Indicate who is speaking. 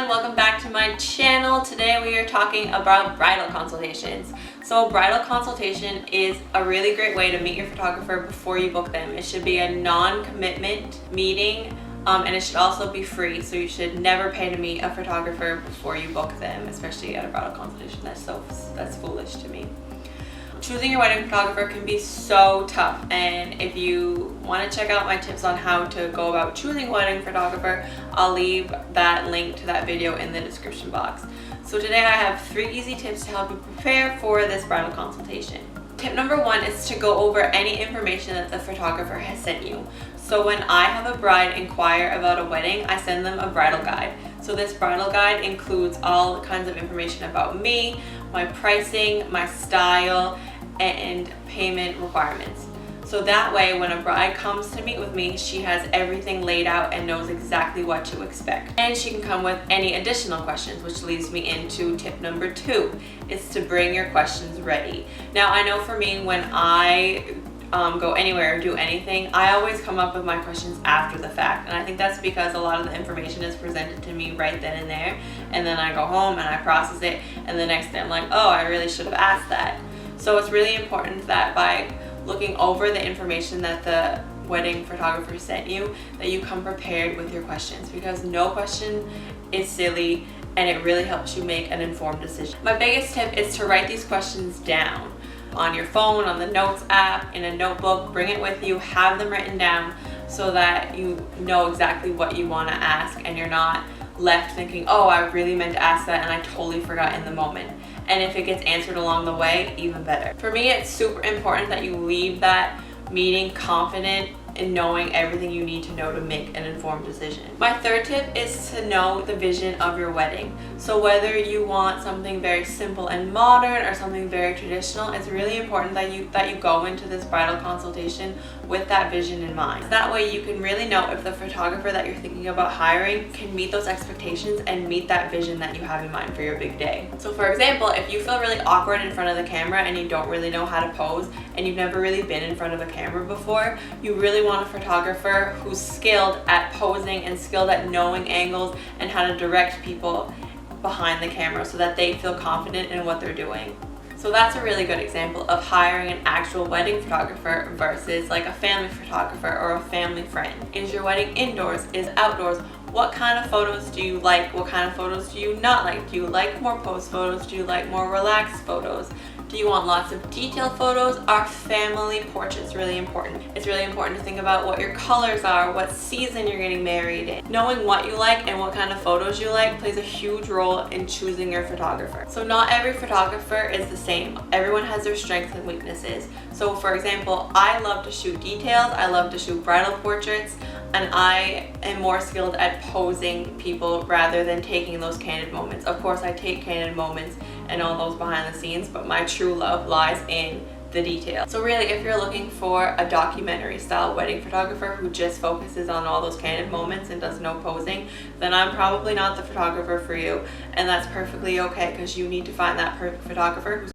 Speaker 1: everyone, welcome back to my channel. Today we are talking about bridal consultations. So bridal consultation is a really great way to meet your photographer before you book them. It should be a non-commitment meeting and it should also be free, so you should never pay to meet a photographer before you book them, especially at a bridal consultation. That's foolish to me. Choosing your wedding photographer can be so tough, and if you want to check out my tips on how to go about choosing a wedding photographer, I'll leave that link to that video in the description box. So today I have 3 easy tips to help you prepare for this bridal consultation. Tip number 1 is to go over any information that the photographer has sent you. So when I have a bride inquire about a wedding, I send them a bridal guide. So this bridal guide includes all kinds of information about me, my pricing, my style, and payment requirements. So that way when a bride comes to meet with me, she has everything laid out and knows exactly what to expect. And she can come with any additional questions, which leads me into tip number 2, is to bring your questions ready. Now I know for me, when I go anywhere or do anything, I always come up with my questions after the fact, and I think that's because a lot of the information is presented to me right then and there, and then I go home and I process it, and the next day I'm like, oh, I really should have asked that. So it's really important that by looking over the information that the wedding photographer sent you, that you come prepared with your questions, because no question is silly and it really helps you make an informed decision. My biggest tip is to write these questions down on your phone, on the notes app, in a notebook. Bring it with you, have them written down so that you know exactly what you want to ask and you're not left thinking, oh, I really meant to ask that and I totally forgot in the moment. And if it gets answered along the way, even better. For me, it's super important that you leave that meeting confident in knowing everything you need to know to make an informed decision. My third tip is to know the vision of your wedding. So whether you want something very simple and modern or something very traditional, it's really important that you go into this bridal consultation with that vision in mind. That way you can really know if the photographer that you're thinking about hiring can meet those expectations and meet that vision that you have in mind for your big day. So for example, if you feel really awkward in front of the camera and you don't really know how to pose and you've never really been in front of a camera before, you really want a photographer who's skilled at posing and skilled at knowing angles and how to direct people behind the camera so that they feel confident in what they're doing. So that's a really good example of hiring an actual wedding photographer versus like a family photographer or a family friend. Is your wedding indoors? Is it outdoors? What kind of photos do you like? What kind of photos do you not like? Do you like more pose photos? Do you like more relaxed photos? Do you want lots of detailed photos? Are family portraits really important? It's really important to think about what your colors are, what season you're getting married in. Knowing what you like and what kind of photos you like plays a huge role in choosing your photographer. So not every photographer is the same. Everyone has their strengths and weaknesses. So for example, I love to shoot details, I love to shoot bridal portraits, and I am more skilled at posing people rather than taking those candid moments. Of course, I take candid moments and all those behind the scenes, but my true love lies in the detail. So really, if you're looking for a documentary style wedding photographer who just focuses on all those candid moments and does no posing, then I'm probably not the photographer for you, and that's perfectly okay, because you need to find that perfect photographer who's